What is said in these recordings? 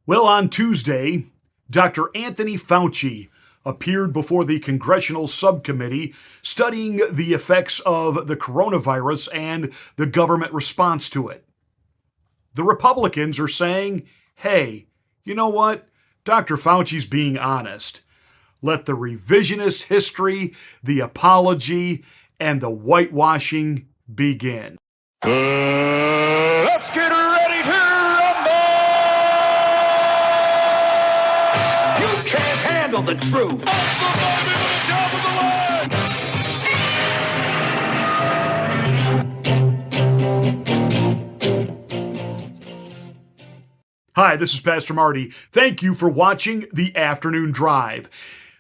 Well, on Tuesday, Dr. Anthony Fauci appeared before the congressional subcommittee studying the effects of the coronavirus and the government response to it. The Republicans are saying, hey, you know what? Dr. Fauci's being honest. Let the revisionist history, the apology, and the whitewashing begin. Let's get ready to rumble! You can't handle the truth. Hi, this is Pastor Marty. Thank you for watching The Afternoon Drive,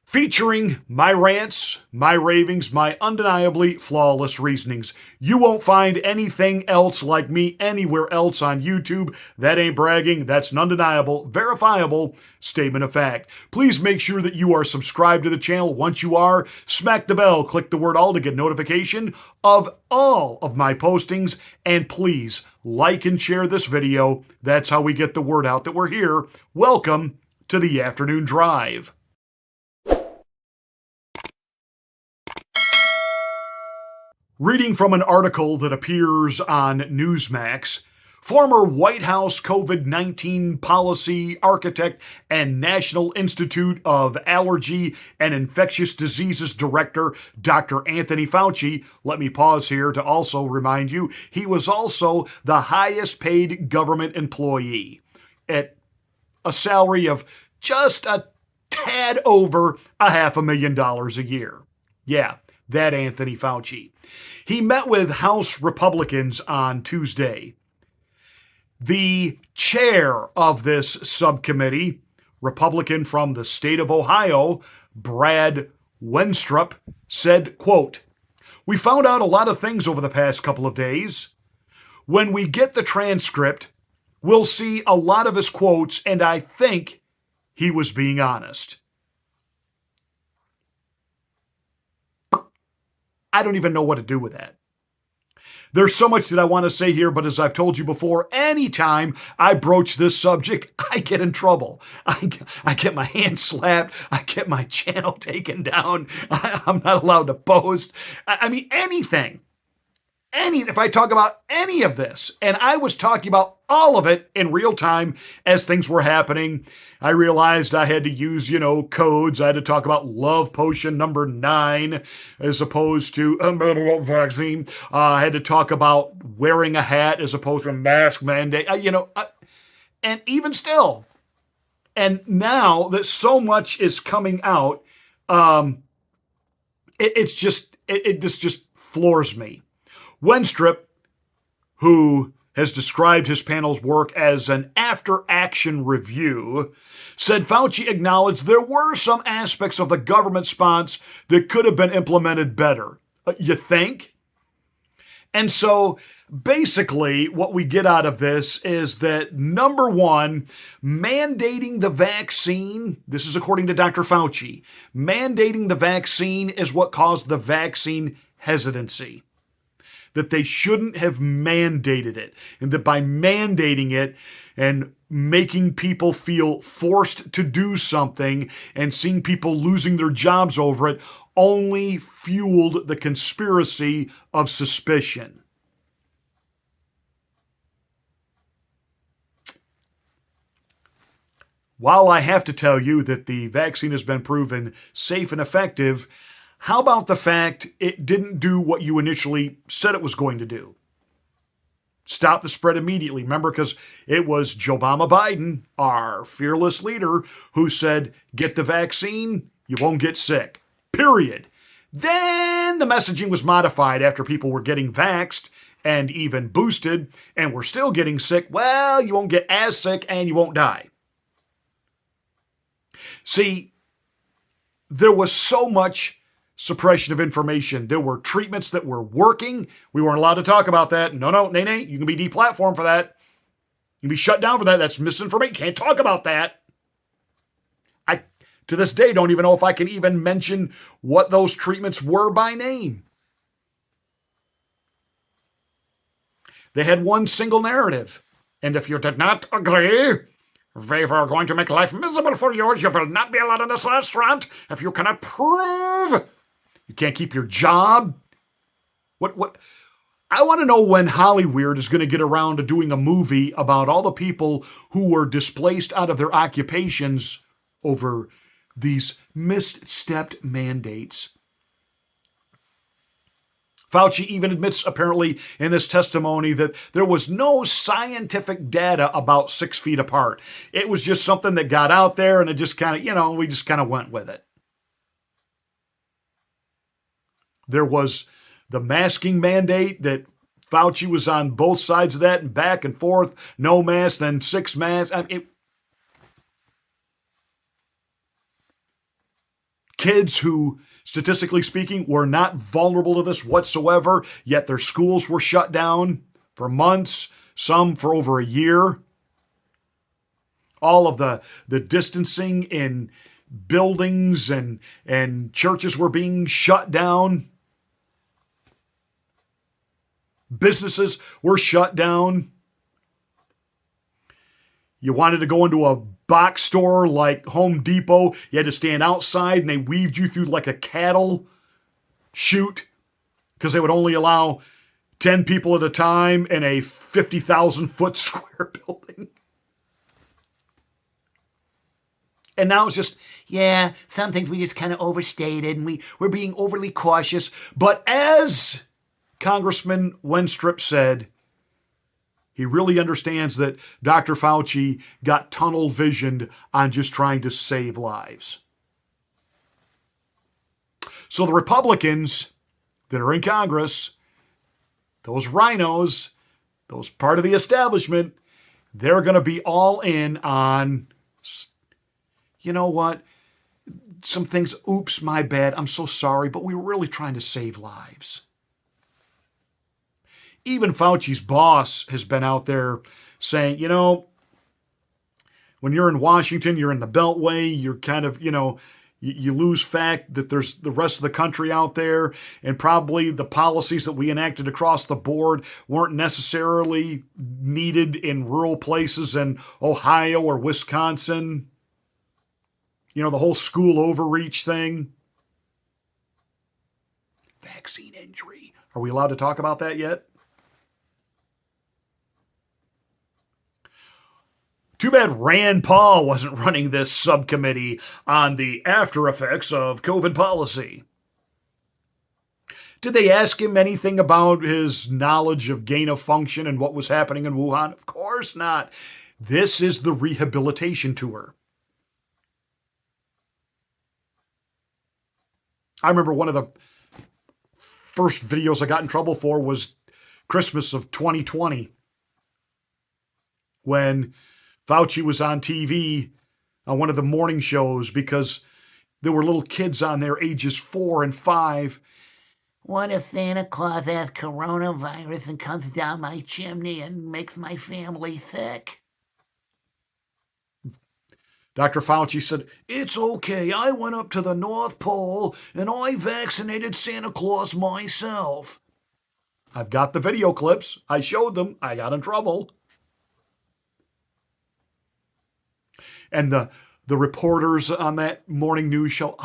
featuring my rants, my ravings, my undeniably flawless reasonings. You won't find anything else like me anywhere else on YouTube. That ain't bragging. That's an undeniable, verifiable statement of fact. Please make sure that you are subscribed to the channel. Once you are, smack the bell, click the word all to get notification of all of my postings, and please like and share this video. That's how we get the word out that we're here. Welcome to The Afternoon Drive. Reading from an article that appears on Newsmax, former White House COVID-19 policy architect and National Institute of Allergy and Infectious Diseases director, Dr. Anthony Fauci, let me pause here to also remind you, he was also the highest paid government employee at a salary of just a tad over $500,000 a year. Yeah, that Anthony Fauci. He met with House Republicans on Tuesday. The chair of this subcommittee, Republican from the state of Ohio, Brad Wenstrup, said, quote, "We found out a lot of things over the past couple of days. When we get the transcript, we'll see a lot of his quotes, and I think he was being honest." I don't even know what to do with that. There's so much that I want to say here, but as I've told you before, anytime I broach this subject, I get in trouble. I get my hand slapped. I get my channel taken down. I'm not allowed to post. I mean, anything. If I talk about any of this, and I was talking about all of it in real time as things were happening, I realized I had to use, codes. I had to talk about love potion number 9 as opposed to vaccine. I had to talk about wearing a hat as opposed to a mask mandate. And even still, and now that so much is coming out, it just floors me. Wenstrup, who has described his panel's work as an after-action review, said Fauci acknowledged there were some aspects of the government response that could have been implemented better. You think? And so basically what we get out of this is that, number one, mandating the vaccine, this is according to Dr. Fauci, mandating the vaccine is what caused the vaccine hesitancy. That they shouldn't have mandated it, and that by mandating it and making people feel forced to do something and seeing people losing their jobs over it only fueled the conspiracy of suspicion. While I have to tell you that the vaccine has been proven safe and effective, how about the fact it didn't do what you initially said it was going to do? Stop the spread immediately. Remember, because it was Joe Biden, our fearless leader, who said, get the vaccine, you won't get sick. Period. Then the messaging was modified after people were getting vaxxed and even boosted and were still getting sick. Well, you won't get as sick and you won't die. See, there was so much suppression of information. There were treatments that were working. We weren't allowed to talk about that. No, nay, you can be deplatformed for that. You can be shut down for that. That's misinformation. Can't talk about that. I, to this day, don't even know if I can even mention what those treatments were by name. They had one single narrative. And if you did not agree, We are going to make life miserable for you. You will not be allowed in this restaurant if you cannot prove you can't keep your job. What? I want to know when Hollyweird is going to get around to doing a movie about all the people who were displaced out of their occupations over these misstepped mandates. Fauci even admits, apparently, in this testimony that there was no scientific data about 6 feet apart. It was just something that got out there and it just kind of, we just kind of went with it. There was the masking mandate that Fauci was on both sides of that and back and forth. No mask, then 6 masks. Kids who, statistically speaking, were not vulnerable to this whatsoever, yet their schools were shut down for months, some for over a year. All of the distancing in buildings and churches were being shut down. Businesses were shut down. You wanted to go into a box store like Home Depot, you had to stand outside and they weaved you through like a cattle chute because they would only allow 10 people at a time in a 50,000 foot square building. And now it's just, some things we just kind of overstated and we're being overly cautious. But as Congressman Wenstrup said, he really understands that Dr. Fauci got tunnel visioned on just trying to save lives. So the Republicans that are in Congress, those rhinos, those part of the establishment, they're going to be all in on, you know what, some things, oops, my bad, I'm so sorry, but we were really trying to save lives. Even Fauci's boss has been out there saying, when you're in Washington, you're in the Beltway, you're kind of, you lose fact that there's the rest of the country out there, and probably the policies that we enacted across the board weren't necessarily needed in rural places in Ohio or Wisconsin. The whole school overreach thing. Vaccine injury. Are we allowed to talk about that yet? Too bad Rand Paul wasn't running this subcommittee on the after effects of COVID policy. Did they ask him anything about his knowledge of gain of function and what was happening in Wuhan? Of course not. This is the rehabilitation tour. I remember one of the first videos I got in trouble for was Christmas of 2020, when Fauci was on TV on one of the morning shows because there were little kids on there ages 4 and 5. What if Santa Claus has coronavirus and comes down my chimney and makes my family sick? Dr. Fauci said, it's okay. I went up to the North Pole and I vaccinated Santa Claus myself. I've got the video clips. I showed them. I got in trouble. And the reporters on that morning news show,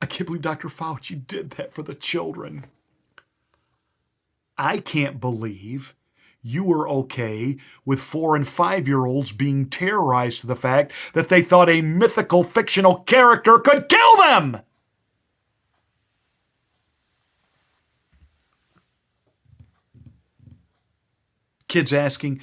I can't believe Dr. Fauci did that for the children. I can't believe you were okay with 4 and 5-year-olds being terrorized to the fact that they thought a mythical fictional character could kill them. Kids asking,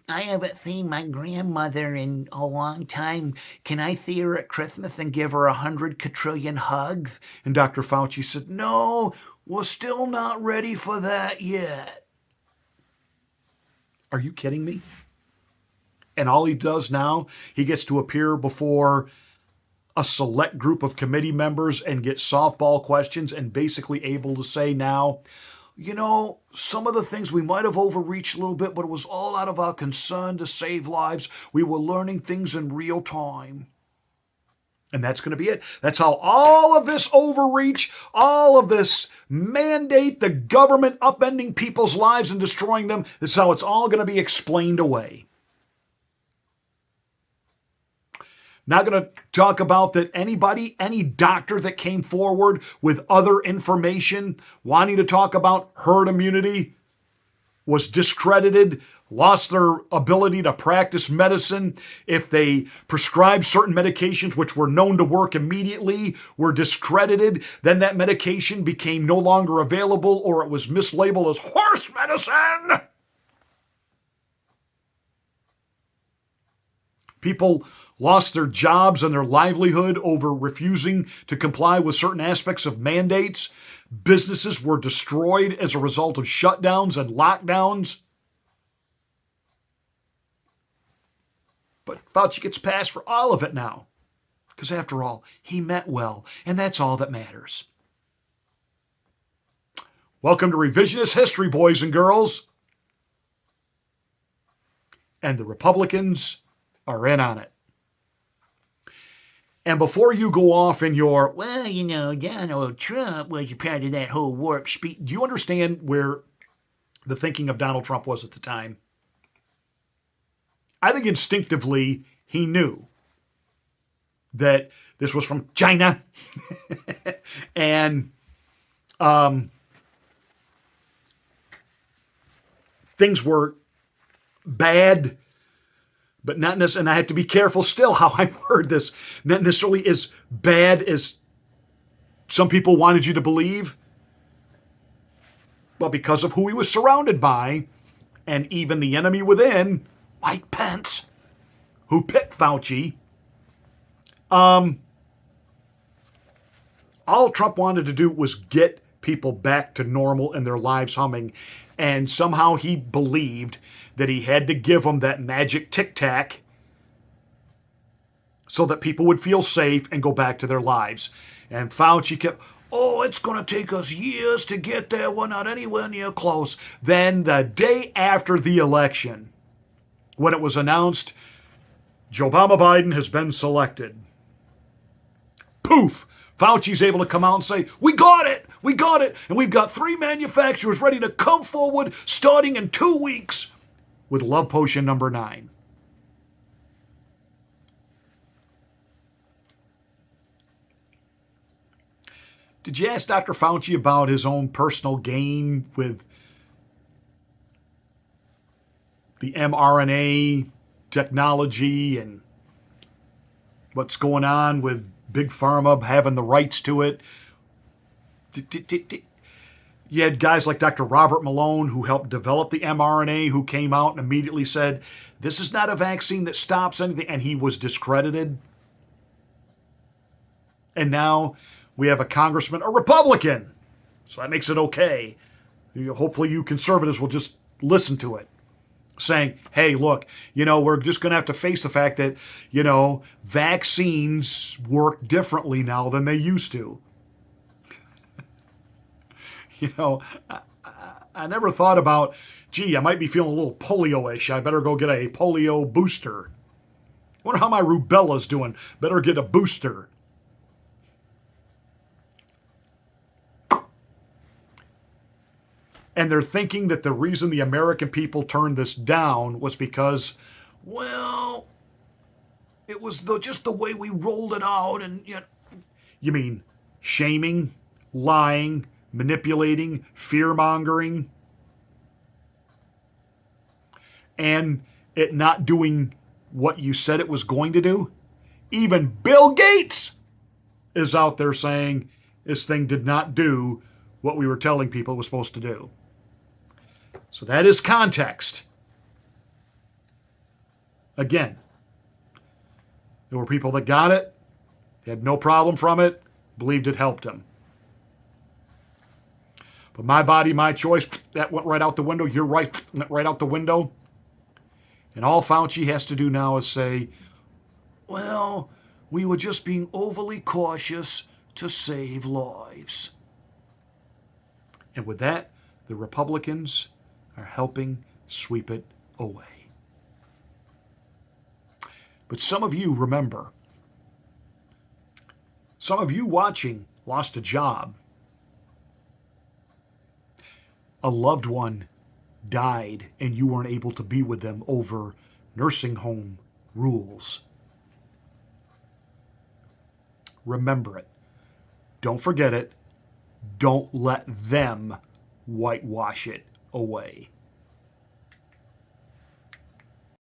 I haven't seen my grandmother in a long time. Can I see her at Christmas and give her 100 quadrillion hugs? And Dr. Fauci said, no, we're still not ready for that yet. Are you kidding me? And all he does now, he gets to appear before a select group of committee members and get softball questions and basically able to say now, some of the things we might have overreached a little bit, but it was all out of our concern to save lives. We were learning things in real time. And that's going to be it. That's how all of this overreach, all of this mandate, the government upending people's lives and destroying them, that's how it's all going to be explained away. Not going to talk about that any doctor that came forward with other information wanting to talk about herd immunity was discredited, lost their ability to practice medicine. If they prescribed certain medications which were known to work immediately, were discredited, then that medication became no longer available or it was mislabeled as horse medicine. People lost their jobs and their livelihood over refusing to comply with certain aspects of mandates. Businesses were destroyed as a result of shutdowns and lockdowns. But Fauci gets passed for all of it now. Because after all, he meant well, and that's all that matters. Welcome to Revisionist History, boys and girls. And the Republicans are in on it. And before you go off in your, well, Donald Trump was a part of that whole warp speed, do you understand where the thinking of Donald Trump was at the time? I think instinctively he knew that this was from China and things were bad, but not necessarily, and I have to be careful still how I word this, not necessarily as bad as some people wanted you to believe, but because of who he was surrounded by, and even the enemy within, Mike Pence, who picked Fauci, all Trump wanted to do was get people back to normal and their lives humming, and somehow he believed that he had to give them that magic tic-tac so that people would feel safe and go back to their lives. And Fauci kept, it's going to take us years to get there. We're not anywhere near close. Then the day after the election, when it was announced, Joe Biden has been selected. Poof! Fauci's able to come out and say, we got it, and we've got 3 manufacturers ready to come forward starting in 2 weeks with Love Potion number 9. Did you ask Dr. Fauci about his own personal gain with the mRNA technology and what's going on with Big Pharma having the rights to it? You had guys like Dr. Robert Malone, who helped develop the mRNA, who came out and immediately said, this is not a vaccine that stops anything, and he was discredited. And now we have a congressman, a Republican, so that makes it okay. Hopefully you conservatives will just listen to it, saying, hey, look, we're just going to have to face the fact that, vaccines work differently now than they used to. I never thought about, I might be feeling a little polio-ish. I better go get a polio booster. Wonder how my rubella's doing. Better get a booster. And they're thinking that the reason the American people turned this down was because, well, it was just the way we rolled it out. And you mean shaming, lying, manipulating, fear-mongering, and it not doing what you said it was going to do? Even Bill Gates is out there saying this thing did not do what we were telling people it was supposed to do. So that is context. Again, there were people that got it, had no problem from it, believed it helped them. But my body, my choice, that went right out the window. You're right, went right out the window. And all Fauci has to do now is say, well, we were just being overly cautious to save lives. And with that, the Republicans are helping sweep it away. But some of you remember, some of you watching lost a job. A loved one died and you weren't able to be with them over nursing home rules. Remember it. Don't forget it. Don't let them whitewash it away.